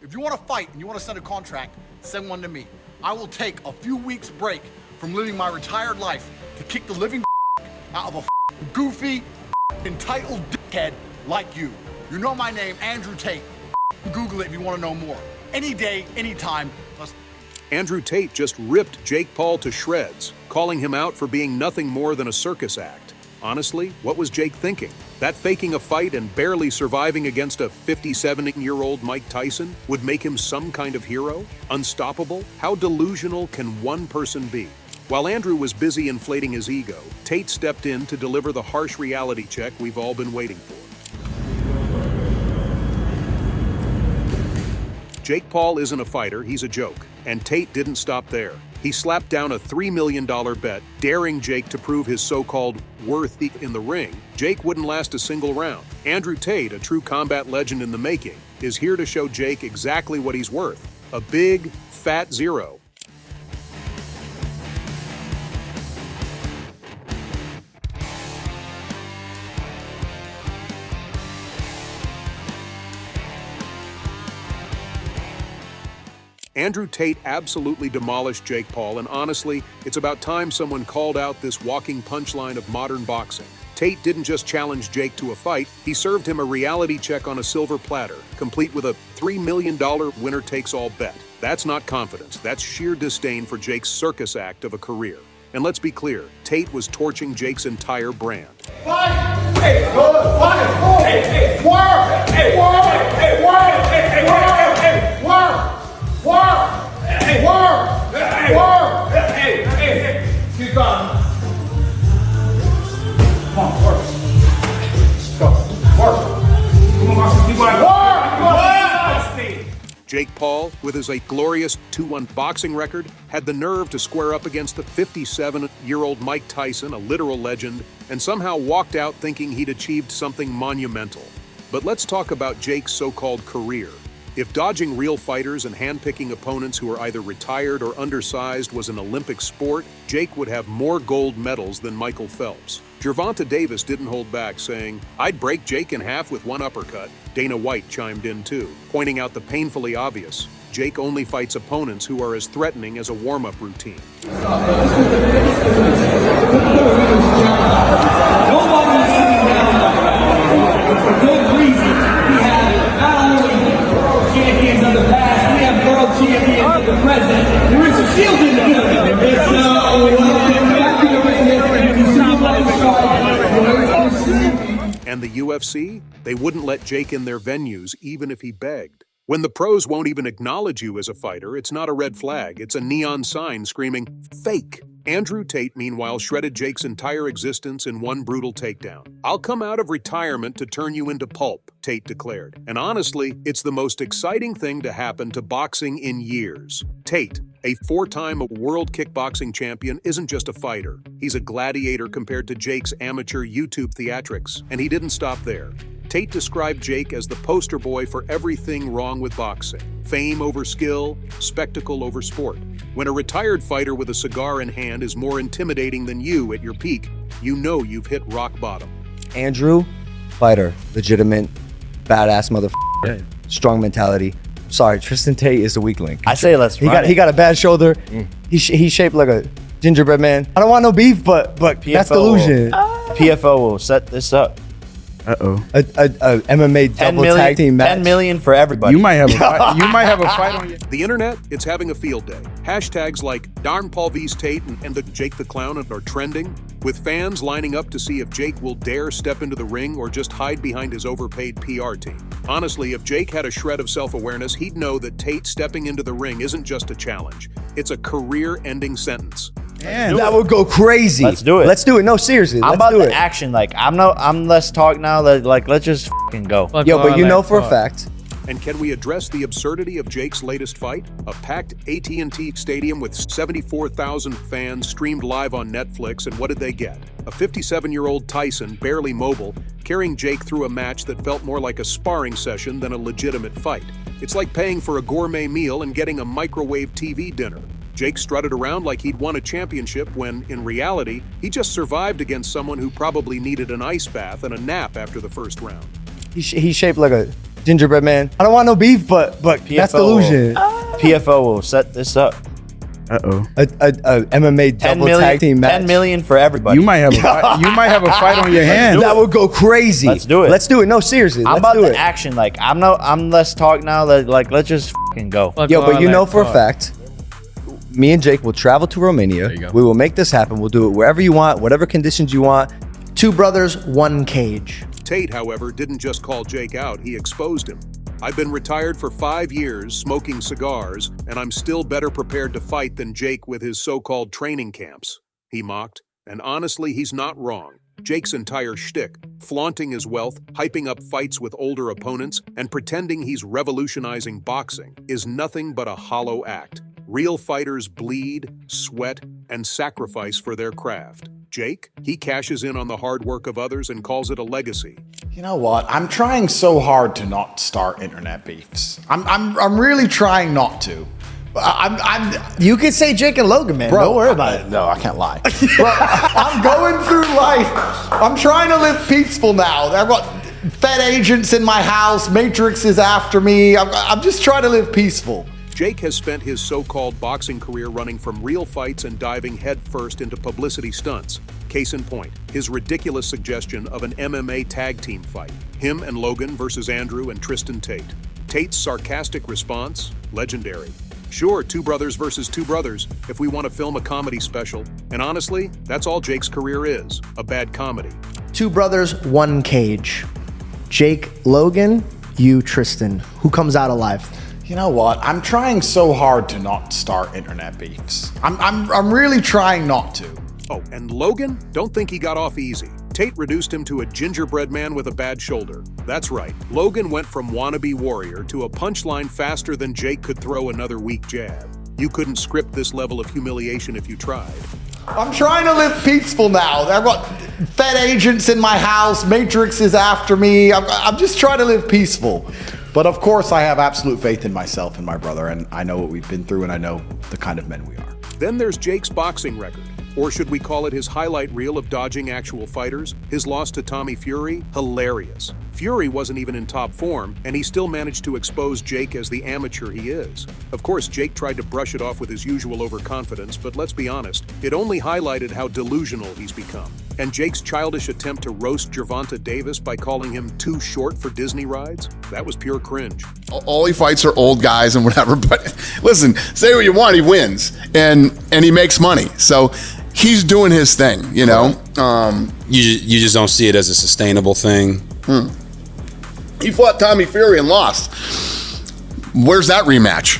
If you want to fight and you want to send a contract, send one to me. I will take a few weeks break from living my retired life to kick the living out of a goofy, entitled dickhead like you. You know my name, Andrew Tate. Google it if you want to know more. Any day, anytime. Andrew Tate just ripped Jake Paul to shreds, calling him out for being nothing more than a circus act. Honestly, what was Jake thinking? That faking a fight and barely surviving against a 57-year-old Mike Tyson would make him some kind of hero? Unstoppable? How delusional can one person be? While Andrew was busy inflating his ego, Tate stepped in to deliver the harsh reality check we've all been waiting for. Jake Paul isn't a fighter, he's a joke. And Tate didn't stop there. He slapped down a $3 million bet, daring Jake to prove his so-called worth in the ring. Jake wouldn't last a single round. Andrew Tate, a true combat legend in the making, is here to show Jake exactly what he's worth. A big, fat zero. Andrew Tate absolutely demolished Jake Paul, and honestly, it's about time someone called out this walking punchline of modern boxing. Tate didn't just challenge Jake to a fight, he served him a reality check on a silver platter, complete with a $3 million winner-takes-all bet. That's not confidence, that's sheer disdain for Jake's circus act of a career. And let's be clear, Tate was torching Jake's entire brand. Fight! Hey, good! Fight! Hey, hey! Work! Hey, work! Hey, work! Hey, work! Hey, work! Work! Hey, work! Hey, work! Hey, hey, hey! Keep going. Come on, work. Let's go. Work. Come on, Marcus. Keep going. Work! Jake Paul, with his glorious 2-1 boxing record, had the nerve to square up against the 57-year-old Mike Tyson, a literal legend, and somehow walked out thinking he'd achieved something monumental. But let's talk about Jake's so-called career. If dodging real fighters and handpicking opponents who are either retired or undersized was an Olympic sport, Jake would have more gold medals than Michael Phelps. Gervonta Davis didn't hold back, saying, "I'd break Jake in half with one uppercut." Dana White chimed in too, pointing out the painfully obvious. Jake only fights opponents who are as threatening as a warm-up routine. And the UFC? They wouldn't let Jake in their venues even if he begged. When the pros won't even acknowledge you as a fighter, it's not a red flag, it's a neon sign screaming, "Fake!" Andrew Tate, meanwhile, shredded Jake's entire existence in one brutal takedown. "I'll come out of retirement to turn you into pulp," Tate declared. And honestly, it's the most exciting thing to happen to boxing in years. Tate, a 4-time world kickboxing champion, isn't just a fighter. He's a gladiator compared to Jake's amateur YouTube theatrics. And he didn't stop there. Tate described Jake as the poster boy for everything wrong with boxing. Fame over skill, spectacle over sport. When a retired fighter with a cigar in hand is more intimidating than you at your peak, you know you've hit rock bottom. Andrew, fighter, legitimate, badass motherfucker, strong mentality. Sorry, Tristan Tate is the weak link. I say let's He got a bad shoulder. He's shaped like a gingerbread man. I don't want no beef, but that's delusion. PFO will set this up. Uh-oh. A MMA double tag team match. 10 million for everybody. You might have a fight. You might have a fight on you. The internet, it's having a field day. Hashtags like Darn Paul vs. Tate and the Jake the Clown are trending, with fans lining up to see if Jake will dare step into the ring or just hide behind his overpaid PR team. Honestly, if Jake had a shred of self-awareness, he'd know that Tate stepping into the ring isn't just a challenge. It's a career-ending sentence. Man. That would go crazy. Let's do it. Let's do it. No, seriously. I'm Let's about do the it. action. Like I'm less talk now. Let's just fucking go. Yo, but you know for a fact. And can we address the absurdity of Jake's latest fight? A packed AT&T Stadium with 74,000 fans streamed live on Netflix, and what did they get? A 57-year-old Tyson, barely mobile, carrying Jake through a match that felt more like a sparring session than a legitimate fight. It's like paying for a gourmet meal and getting a microwave TV dinner. Jake strutted around like he'd won a championship when, in reality, he just survived against someone who probably needed an ice bath and a nap after the first round. He's shaped like a gingerbread man. I don't want no beef, but that's delusion. PFO will set this up. Uh-oh. A MMA 10 double million, tag team match. 10 million for everybody. You might have a fight. You might have a fight on your hands. That would go crazy. Let's do it. Let's do it. No, seriously. I'm Let's about do the it. action. Like I'm less talk now. Let's just fucking go. Yo, but you know for a fact, me and Jake will travel to Romania. you go. We will make this happen. We'll do it wherever you want, whatever conditions you want. 2 brothers, 1 cage. Tate, however, didn't just call Jake out, he exposed him. I've been retired for 5 years, smoking cigars, and I'm still better prepared to fight than Jake with his so-called training camps, he mocked. And honestly, he's not wrong. Jake's entire shtick, flaunting his wealth, hyping up fights with older opponents, and pretending he's revolutionizing boxing, is nothing but a hollow act. Real fighters bleed, sweat, and sacrifice for their craft. Jake, he cashes in on the hard work of others and calls it a legacy. You know what? I'm trying so hard to not start internet beefs. I'm really trying not to. You could say Jake and Logan, man. Don't worry about it. No, I can't lie. Bro, I'm going through life. I'm trying to live peaceful now. I've got Fed agents in my house. Matrix is after me. I'm just trying to live peaceful. Jake has spent his so-called boxing career running from real fights and diving headfirst into publicity stunts. Case in point, his ridiculous suggestion of an MMA tag team fight. Him and Logan versus Andrew and Tristan Tate. Tate's sarcastic response, legendary. Sure, 2 brothers versus 2 brothers, if we want to film a comedy special. And honestly, that's all Jake's career is, a bad comedy. 2 brothers, 1 cage. Jake, Logan, you, Tristan. Who comes out alive? You know what? I'm trying so hard to not start internet beefs. I'm really trying not to. Oh, and Logan? Don't think he got off easy. Tate reduced him to a gingerbread man with a bad shoulder. That's right, Logan went from wannabe warrior to a punchline faster than Jake could throw another weak jab. You couldn't script this level of humiliation if you tried. I'm trying to live peaceful now. I've got Fed agents in my house. Matrix is after me. I'm just trying to live peaceful. But of course, I have absolute faith in myself and my brother, and I know what we've been through, and I know the kind of men we are. Then there's Jake's boxing record. Or should we call it his highlight reel of dodging actual fighters? His loss to Tommy Fury? Hilarious. Fury wasn't even in top form, and he still managed to expose Jake as the amateur he is. Of course, Jake tried to brush it off with his usual overconfidence, but let's be honest, it only highlighted how delusional he's become. And Jake's childish attempt to roast Gervonta Davis by calling him too short for Disney rides? That was pure cringe. All he fights are old guys and whatever, but listen, say what you want, he wins, and he makes money. So he's doing his thing, you know. You just don't see it as a sustainable thing. He fought Tommy Fury and lost. Where's that rematch?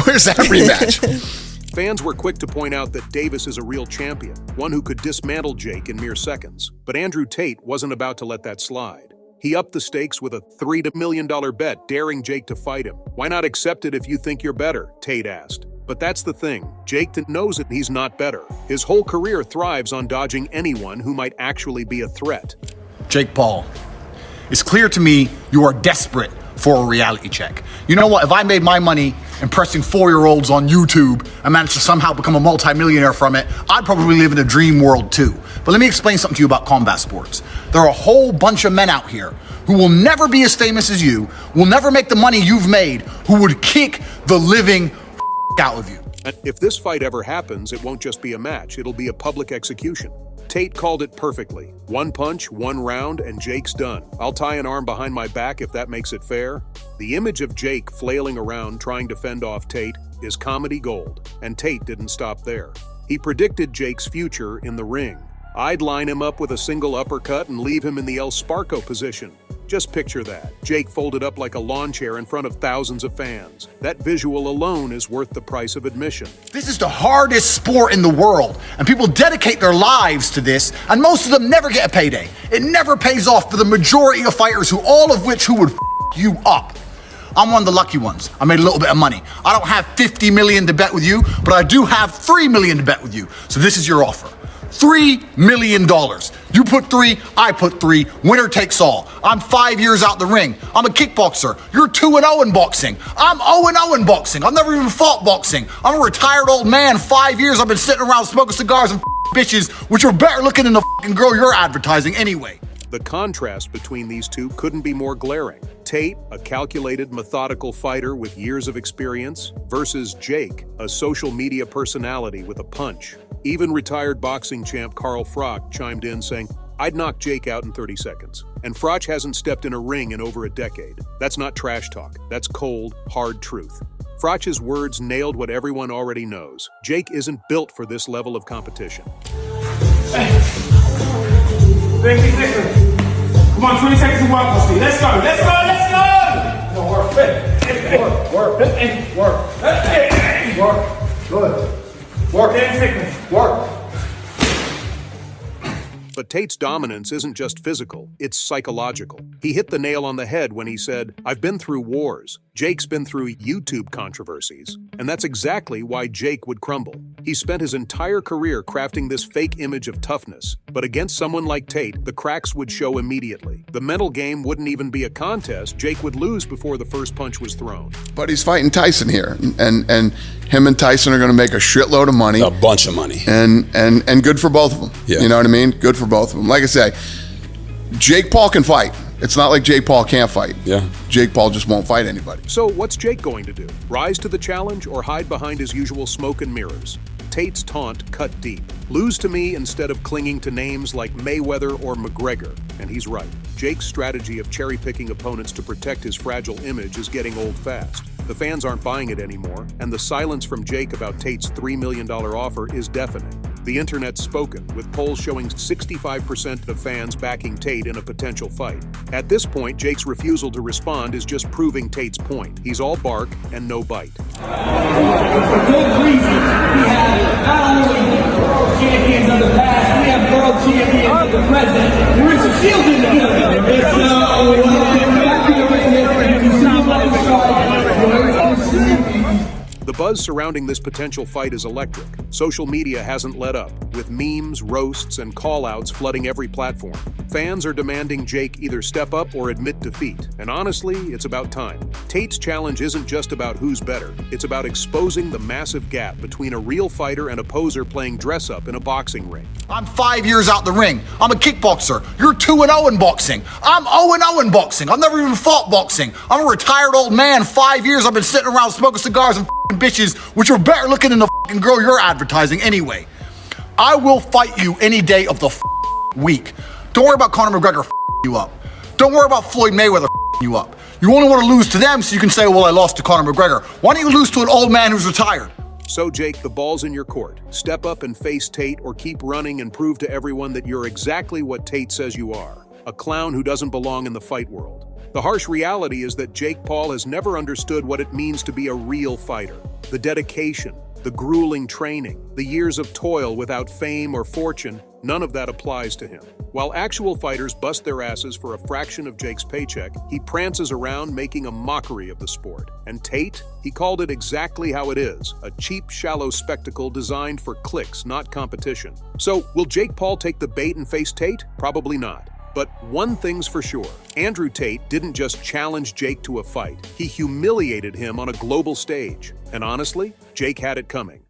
Where's that rematch? Fans were quick to point out that Davis is a real champion, one who could dismantle Jake in mere seconds. But Andrew Tate wasn't about to let that slide. He upped the stakes with a $3 million bet, daring Jake to fight him. Why not accept it if you think you're better? Tate asked. But that's the thing. Jake knows that he's not better. His whole career thrives on dodging anyone who might actually be a threat. Jake Paul, it's clear to me you are desperate for a reality check. You know what? If I made my money impressing 4-year-olds on YouTube and managed to somehow become a multimillionaire from it, I'd probably live in a dream world too. But let me explain something to you about combat sports. There are a whole bunch of men out here who will never be as famous as you, will never make the money you've made, who would kick the living out of you. And if this fight ever happens, it won't just be a match, it'll be a public execution. Tate called it perfectly. 1 punch, 1 round, and Jake's done. I'll tie an arm behind my back if that makes it fair. The image of Jake flailing around trying to fend off Tate is comedy gold, and Tate didn't stop there. He predicted Jake's future in the ring. I'd line him up with a single uppercut and leave him in the El Sparco position. Just picture that. Jake folded up like a lawn chair in front of thousands of fans. That visual alone is worth the price of admission. This is the hardest sport in the world, and people dedicate their lives to this, and most of them never get a payday. It never pays off for the majority of fighters, all of which would you up. I'm one of the lucky ones. I made a little bit of money. I don't have 50 million to bet with you, but I do have 3 million to bet with you. So this is your offer. $3 million. You put 3, I put 3, winner takes all. I'm 5 years out the ring. I'm a kickboxer. You're 2-0 in boxing. I'm 0-0 in boxing. I've never even fought boxing. I'm a retired old man. 5 years I've been sitting around smoking cigars and bitches, which are better looking than the girl you're advertising anyway. The contrast between these two couldn't be more glaring. Tate, a calculated, methodical fighter with years of experience, versus Jake, a social media personality with a punch. Even retired boxing champ Carl Froch chimed in saying, "I'd knock Jake out in 30 seconds. And Froch hasn't stepped in a ring in over a decade. That's not trash talk. That's cold, hard truth. Froch's words nailed what everyone already knows. Jake isn't built for this level of competition. 30 seconds. Come on, 20 seconds to walk, Steve. Let's go, let's go, let's go! Come on, work, work, work, good. Work, 10 seconds, work. But Tate's dominance isn't just physical, it's psychological. He hit the nail on the head when he said, "I've been through wars. Jake's been through YouTube controversies." And that's exactly why Jake would crumble. He spent his entire career crafting this fake image of toughness. But against someone like Tate, the cracks would show immediately. The mental game wouldn't even be a contest. Jake would lose before the first punch was thrown. But he's fighting Tyson here. And him and Tyson are going to make a shitload of money. A bunch of money. And good for both of them. Yeah. You know what I mean? Good for both of them. Like I say, Jake Paul can fight. It's not like Jake Paul can't fight. Yeah. Jake Paul just won't fight anybody. So what's Jake going to do? Rise to the challenge or hide behind his usual smoke and mirrors? Tate's taunt cut deep. Lose to me instead of clinging to names like Mayweather or McGregor. And he's right. Jake's strategy of cherry-picking opponents to protect his fragile image is getting old fast. The fans aren't buying it anymore, and the silence from Jake about Tate's $3 million offer is deafening. The internet's spoken, with polls showing 65% of fans backing Tate in a potential fight. At this point, Jake's refusal to respond is just proving Tate's point. He's all bark and no bite. For good reason, we have not only world champions of the past, we have world champions of the present. There is a shield in the building. The buzz surrounding this potential fight is electric. Social media hasn't let up, with memes, roasts, and call-outs flooding every platform. Fans are demanding Jake either step up or admit defeat, and honestly, it's about time. Tate's challenge isn't just about who's better, it's about exposing the massive gap between a real fighter and a poser playing dress-up in a boxing ring. I'm 5 years out the ring. I'm a kickboxer. You're 2-0 in boxing. I'm 0-0 in boxing. I've never even fought boxing. I'm a retired old man. 5 years I've been sitting around smoking cigars and bitches, which are better looking than the girl you're advertising anyway. I will fight you any day of the week. Don't worry about Conor McGregor you up. Don't worry about Floyd Mayweather you up. You only want to lose to them so you can say, well, I lost to Conor McGregor. Why don't you lose to an old man who's retired? So, Jake, the ball's in your court. Step up and face Tate, or keep running and prove to everyone that you're exactly what Tate says you are, a clown who doesn't belong in the fight world. The harsh reality is that Jake Paul has never understood what it means to be a real fighter. The dedication, the grueling training, the years of toil without fame or fortune, none of that applies to him. While actual fighters bust their asses for a fraction of Jake's paycheck, he prances around making a mockery of the sport. And Tate, he called it exactly how it is, a cheap, shallow spectacle designed for clicks, not competition. So, will Jake Paul take the bait and face Tate? Probably not. But one thing's for sure, Andrew Tate didn't just challenge Jake to a fight, he humiliated him on a global stage. And honestly, Jake had it coming.